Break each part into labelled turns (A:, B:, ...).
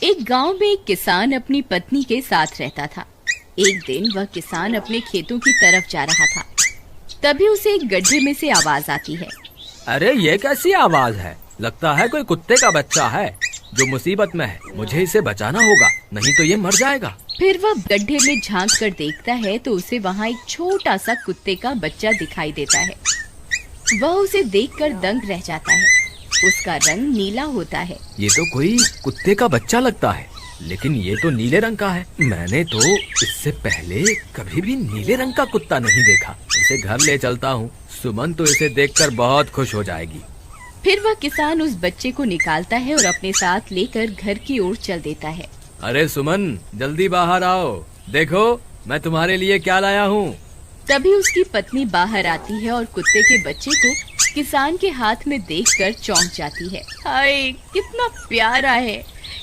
A: एक गांव में एक किसान अपनी पत्नी के साथ रहता था। एक दिन वह किसान अपने खेतों की तरफ जा रहा था। तभी उसे एक गड्ढे में से आवाज आती है।
B: अरे ये कैसी आवाज है? लगता है कोई कुत्ते का बच्चा है जो मुसीबत में है। मुझे इसे बचाना होगा, नहीं तो ये मर जाएगा।
A: फिर वह गड्ढे में झांक कर देखता है तो उसे वहाँ एक छोटा सा कुत्ते का बच्चा दिखाई देता है। वह उसे देखकर दंग रह जाता है। उसका रंग नीला होता है।
B: ये तो कोई कुत्ते का बच्चा लगता है, लेकिन ये तो नीले रंग का है। मैंने तो इससे पहले कभी भी नीले रंग का कुत्ता नहीं देखा। इसे घर ले चलता हूँ, सुमन तो इसे देखकर बहुत खुश हो जाएगी।
A: फिर वह किसान उस बच्चे को निकालता है और अपने साथ लेकर घर की ओर चल देता है।
B: अरे सुमन, जल्दी बाहर आओ, देखो मैं तुम्हारे लिए क्या लाया हूँ।
A: तभी उसकी पत्नी बाहर आती है और कुत्ते के बच्चे को किसान के हाथ में देखकर चौंक जाती है। हाय, कितना प्यारा है!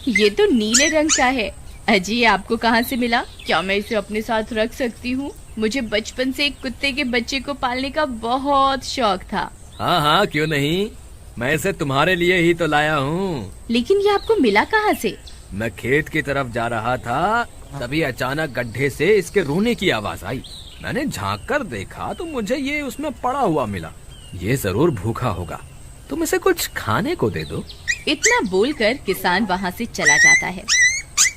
A: ये तो नीले रंग का है। अजी, आपको कहाँ से मिला? क्या मैं इसे अपने साथ रख सकती हूँ? मुझे बचपन से एक कुत्ते के बच्चे को पालने का बहुत शौक था।
B: हाँ हाँ, क्यों नहीं, मैं इसे तुम्हारे लिए ही तो लाया हूँ।
A: लेकिन ये आपको मिला कहाँ से?
B: मैं खेत की तरफ जा रहा था, तभी अचानक गड्ढे से इसके रोने की आवाज आई। मैंने झांक कर देखा तो मुझे ये उसमें पड़ा हुआ मिला। ये जरूर भूखा होगा, तुम इसे कुछ खाने को दे दो।
A: इतना बोलकर किसान वहाँ से चला जाता है।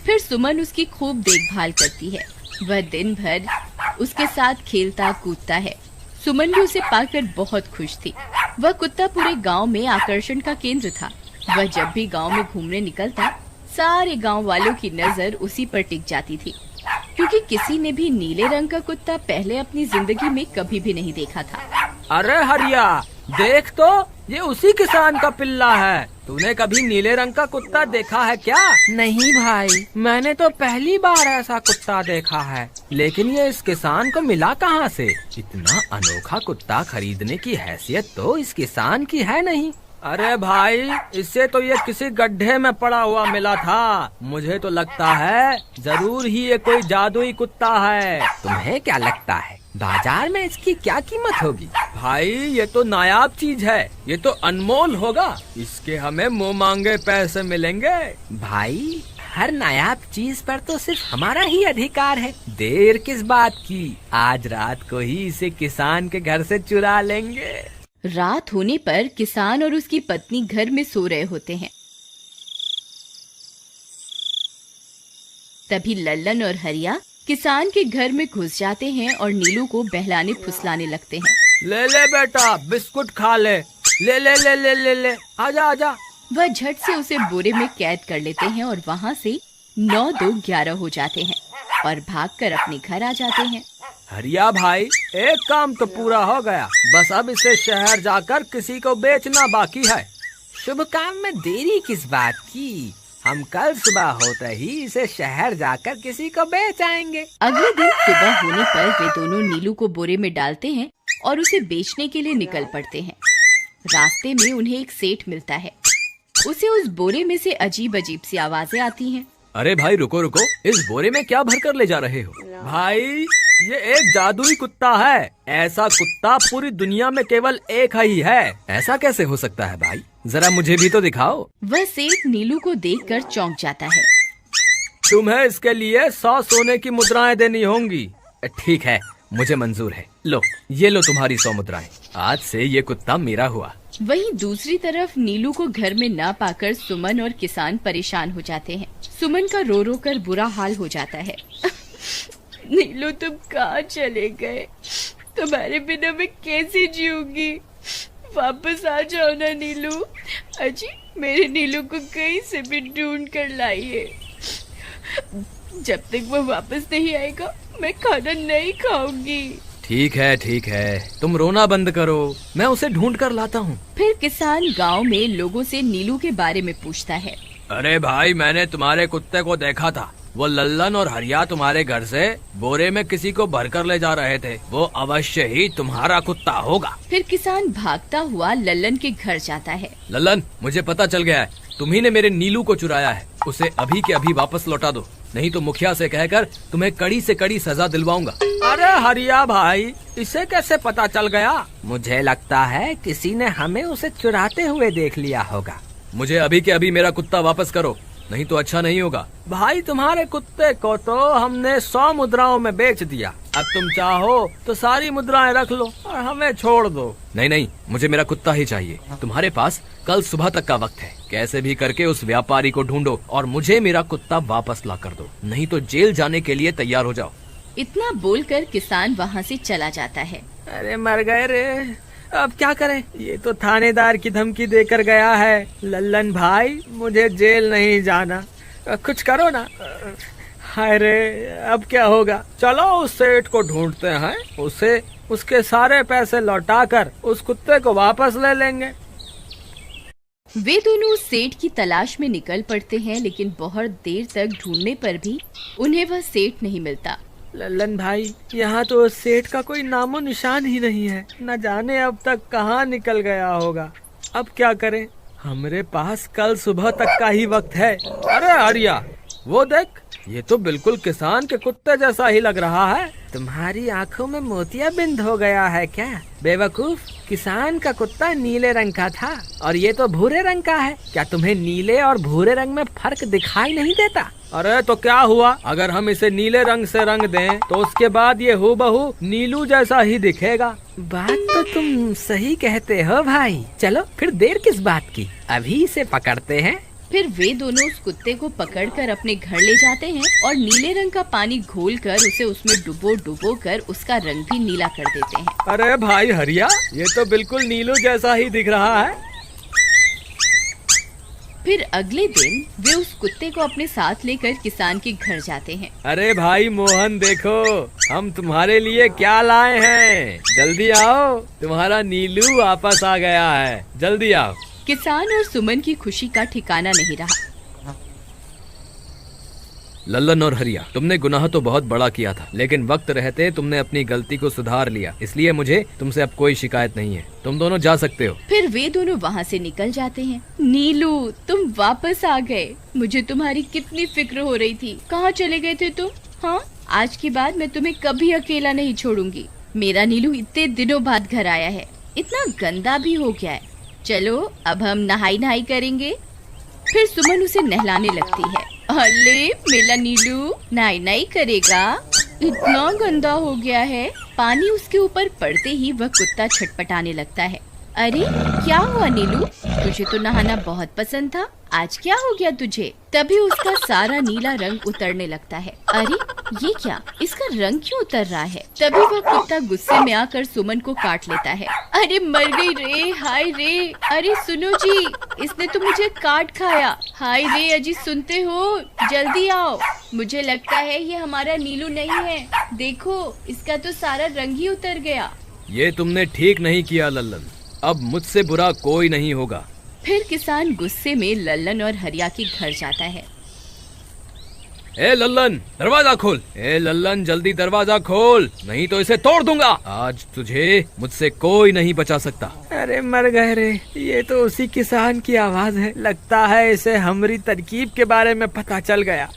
A: फिर सुमन उसकी खूब देखभाल करती है। वह दिन भर उसके साथ खेलता कूदता है। सुमन भी उसे पाकर बहुत खुश थी। वह कुत्ता पूरे गांव में आकर्षण का केंद्र था। वह जब भी गांव में घूमने निकलता, सारे गांव वालों की नजर उसी पर टिक जाती थी, क्योंकि किसी ने भी नीले रंग का कुत्ता पहले अपनी जिंदगी में कभी भी नहीं देखा था।
B: अरे हरिया, देख तो, ये उसी किसान का पिल्ला है। तूने कभी नीले रंग का कुत्ता देखा है क्या?
C: नहीं भाई, मैंने तो पहली बार ऐसा कुत्ता देखा है।
B: लेकिन ये इस किसान को मिला कहाँ से? इतना अनोखा कुत्ता खरीदने की हैसियत तो इस किसान की है नहीं। अरे भाई, इससे तो ये किसी गड्ढे में पड़ा हुआ मिला था। मुझे तो लगता है जरूर ही ये कोई जादुई कुत्ता है।
C: तुम्हें क्या लगता है, बाजार में इसकी क्या कीमत होगी?
B: भाई, ये तो नायाब चीज है, ये तो अनमोल होगा। इसके हमें मुंह मांगे पैसे मिलेंगे।
C: भाई, हर नायाब चीज पर तो सिर्फ हमारा ही अधिकार है। देर किस बात की, आज रात को ही इसे किसान के घर से चुरा लेंगे।
A: रात होने पर किसान और उसकी पत्नी घर में सो रहे होते हैं। तभी लल्लन और हरिया किसान के घर में घुस जाते हैं और नीलू को बहलाने फुसलाने लगते हैं।
B: ले ले बेटा, बिस्कुट खा ले। ले ले ले ले ले ले, आजा आजा।
A: वह झट से उसे बोरे में कैद कर लेते हैं और वहाँ से 9-2-11 हो जाते हैं और भागकर अपने घर आ जाते हैं।
B: हरिया भाई, एक काम तो पूरा हो गया, बस अब इसे शहर जाकर किसी को बेचना बाकी है।
C: शुभ काम में देरी किस बात की, हम कल सुबह होते ही इसे शहर जाकर किसी को बेच आएंगे।
A: अगले दिन सुबह होने पर वे दोनों नीलू को बोरे में डालते हैं और उसे बेचने के लिए निकल पड़ते हैं। रास्ते में उन्हें एक सेठ मिलता है। उसे उस बोरे में से अजीब अजीब सी आवाजें आती हैं।
B: अरे भाई, रुको रुको, इस बोरे में क्या भर कर ले जा रहे हो? भाई, ये एक जादुई कुत्ता है। ऐसा कुत्ता पूरी दुनिया में केवल एक ही है। ऐसा कैसे हो सकता है भाई? जरा मुझे भी तो दिखाओ।
A: वह सेठ नीलू को देखकर चौंक जाता है।
B: तुम्हें इसके लिए 100 सोने की मुद्राएं देनी होंगी। ठीक है, मुझे मंजूर है। लो, ये लो तुम्हारी 100 मुद्राएं। आज से ये कुत्ता मेरा हुआ।
A: वहीं दूसरी तरफ नीलू को घर में न पाकर सुमन और किसान परेशान हो जाते हैं। सुमन का रो रो कर बुरा हाल हो जाता है। नीलू, तुम कहाँ चले गए? तुम्हारे बिना मैं कैसे जीऊंगी? वापस आ जाओ ना नीलू। अजी, मेरे नीलू को कहीं से भी ढूंढ कर लाइए। जब तक वो वापस नहीं आएगा, मैं खाना नहीं खाऊंगी।
B: ठीक है, तुम रोना बंद करो, मैं उसे ढूंढ कर लाता हूँ।
A: फिर किसान गांव में लोगों से नीलू के बारे में पूछता है।
B: अरे भाई, मैंने तुम्हारे कुत्ते को देखा था। वो लल्लन और हरिया तुम्हारे घर से बोरे में किसी को भरकर ले जा रहे थे। वो अवश्य ही तुम्हारा कुत्ता होगा।
A: फिर किसान भागता हुआ लल्लन के घर जाता है।
B: लल्लन, मुझे पता चल गया है, तुम्ही ने मेरे नीलू को चुराया है। उसे अभी के अभी वापस लौटा दो, नहीं तो मुखिया से कहकर तुम्हें कड़ी से कड़ी सजा दिलवाऊंगा। अरे हरिया भाई, इसे कैसे पता चल गया?
C: मुझे लगता है किसी ने हमें उसे चुराते हुए देख लिया होगा।
B: मुझे अभी के अभी मेरा कुत्ता वापस करो, नहीं तो अच्छा नहीं होगा। भाई तुम्हारे कुत्ते को तो हमने 100 मुद्राओं में बेच दिया, अब तुम चाहो तो सारी मुद्राएं रख लो और हमें छोड़ दो। नहीं नहीं, मुझे मेरा कुत्ता ही चाहिए। तुम्हारे पास कल सुबह तक का वक्त है, कैसे भी करके उस व्यापारी को ढूंढो और मुझे मेरा कुत्ता वापस ला कर दो, नहीं तो जेल जाने के लिए तैयार हो जाओ।
A: इतना बोलकर किसान वहाँ से चला जाता है।
B: अरे मर गए रे, अब क्या करें, ये तो थानेदार की धमकी देकर गया है। लल्लन भाई, मुझे जेल नहीं जाना, कुछ करो ना। हाय रे, अब क्या होगा। चलो उस सेठ को ढूंढते हैं, उसे उसके सारे पैसे लौटाकर उस कुत्ते को वापस ले लेंगे।
A: वे दोनों उस सेठ की तलाश में निकल पड़ते हैं, लेकिन बहुत देर तक ढूंढने पर भी उन्हें वह सेठ नहीं मिलता।
B: लल्लन भाई, यहाँ तो उस सेठ का कोई नामो निशान ही नहीं है, न जाने अब तक कहाँ निकल गया होगा। अब क्या करें, हमारे पास कल सुबह तक का ही वक्त है। अरे हरिया, वो देख, ये तो बिल्कुल किसान के कुत्ते जैसा ही लग रहा है। तुम्हारी आंखों में मोतियाबिंद हो गया है क्या बेवकूफ? किसान का कुत्ता नीले रंग का था और ये तो भूरे रंग का है। क्या तुम्हें नीले और भूरे रंग में फर्क दिखाई नहीं देता? अरे तो क्या हुआ, अगर हम इसे नीले रंग से रंग दें तो उसके बाद ये हूबहू नीलू जैसा ही दिखेगा।
C: बात तो तुम सही कहते हो भाई, चलो फिर देर किस बात की, अभी इसे पकड़ते हैं।
A: फिर वे दोनों उस कुत्ते को पकड़कर अपने घर ले जाते हैं और नीले रंग का पानी घोलकर उसे उसमें डुबो कर उसका रंग भी नीला कर देते हैं।
B: अरे भाई हरिया, ये तो बिल्कुल नीलू जैसा ही दिख रहा है।
A: फिर अगले दिन वे उस कुत्ते को अपने साथ लेकर किसान के घर जाते हैं।
B: अरे भाई मोहन, देखो हम तुम्हारे लिए क्या लाए हैं, जल्दी आओ, तुम्हारा नीलू वापस आ गया है, जल्दी आओ।
A: किसान और सुमन की खुशी का ठिकाना नहीं रहा।
B: लल्लन और हरिया, तुमने गुनाह तो बहुत बड़ा किया था, लेकिन वक्त रहते तुमने अपनी गलती को सुधार लिया, इसलिए मुझे तुमसे अब कोई शिकायत नहीं है, तुम दोनों जा सकते हो।
A: फिर वे दोनों वहाँ से निकल जाते हैं। नीलू, तुम वापस आ गए, मुझे तुम्हारी कितनी फिक्र हो रही थी, कहाँ चले गए थे तुम? हाँ, आज के बाद मैं तुम्हें कभी अकेला नहीं छोड़ूंगी। मेरा नीलू इतने दिनों बाद घर आया है, इतना गंदा भी हो गया है। चलो अब हम नहाई करेंगे। फिर सुमन उसे नहलाने लगती है। अरे मेरा नीलू नहाई करेगा, इतना गंदा हो गया है। पानी उसके ऊपर पड़ते ही वह कुत्ता छटपटाने लगता है। अरे क्या हुआ नीलू, तुझे तो नहाना बहुत पसंद था, आज क्या हो गया तुझे? तभी उसका सारा नीला रंग उतरने लगता है। अरे ये क्या, इसका रंग क्यों उतर रहा है? तभी वह कुत्ता गुस्से में आकर सुमन को काट लेता है। अरे मर गई रे, हाय रे। अरे सुनो जी, इसने तो मुझे काट खाया। हाय रे अजी, सुनते हो? जल्दी आओ, मुझे लगता है ये हमारा नीलू नहीं है। देखो, इसका तो सारा रंग ही उतर गया।
B: ये तुमने ठीक नहीं किया लल्लन, अब मुझसे बुरा कोई नहीं होगा।
A: फिर किसान गुस्से में लल्लन और हरिया के घर जाता है।
B: ए लल्लन, दरवाजा खोल। ए लल्लन, जल्दी दरवाजा खोल, नहीं तो इसे तोड़ दूंगा। आज तुझे मुझसे कोई नहीं बचा सकता। अरे मर गए रे, ये तो उसी किसान की आवाज है, लगता है इसे हमारी तरकीब के बारे में पता चल गया।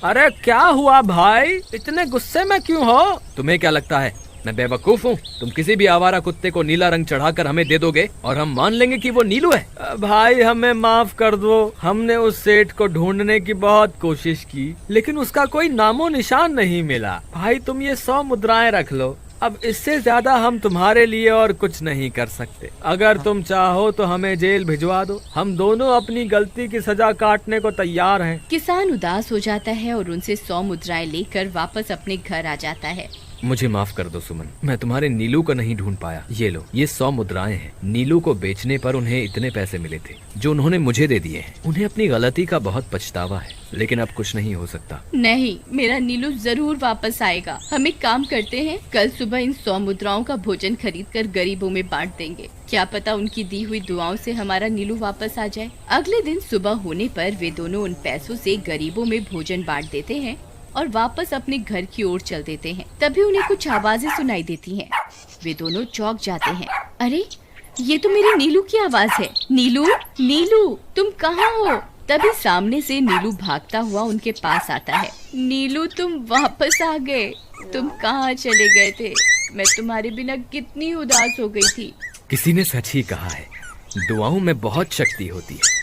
B: अरे क्या हुआ भाई, इतने गुस्से में क्यों हो? तुम्हें क्या लगता है मैं बेवकूफ हूँ? तुम किसी भी आवारा कुत्ते को नीला रंग चढ़ाकर हमें दे दोगे और हम मान लेंगे कि वो नीलू है? भाई हमें माफ कर दो, हमने उस सेठ को ढूंढने की बहुत कोशिश की, लेकिन उसका कोई नामो निशान नहीं मिला। भाई तुम ये 100 मुद्राएं रख लो, अब इससे ज्यादा हम तुम्हारे लिए और कुछ नहीं कर सकते। अगर तुम चाहो तो हमें जेल भिजवा दो, हम दोनों अपनी गलती की सजा काटने को तैयार हैं।
A: किसान उदास हो जाता है और उनसे 100 मुद्राएं लेकर वापस अपने घर आ जाता है।
B: मुझे माफ कर दो सुमन, मैं तुम्हारे नीलू को नहीं ढूंढ पाया। ये लो, ये 100 मुद्राएं हैं। नीलू को बेचने पर उन्हें इतने पैसे मिले थे जो उन्होंने मुझे दे दिए हैं। उन्हें अपनी गलती का बहुत पछतावा है, लेकिन अब कुछ नहीं हो सकता।
A: नहीं, मेरा नीलू जरूर वापस आएगा। हम एक काम करते हैं, कल सुबह इन 100 मुद्राओं का भोजन खरीद कर गरीबों में बांट देंगे। क्या पता उनकी दी हुई दुआओं से हमारा नीलू वापस आ जाए। अगले दिन सुबह होने पर वे दोनों उन पैसों से गरीबों में भोजन बांट देते हैं और वापस अपने घर की ओर चल देते हैं। तभी उन्हें कुछ आवाजें सुनाई देती हैं। वे दोनों चौंक जाते हैं। अरे ये तो मेरे नीलू की आवाज है। नीलू, नीलू तुम कहाँ हो? तभी सामने से नीलू भागता हुआ उनके पास आता है। नीलू तुम वापस आ गए, तुम कहाँ चले गए थे? मैं तुम्हारे बिना कितनी उदास हो गई थी।
B: किसी ने सच ही कहा है, दुआओं में बहुत शक्ति होती है।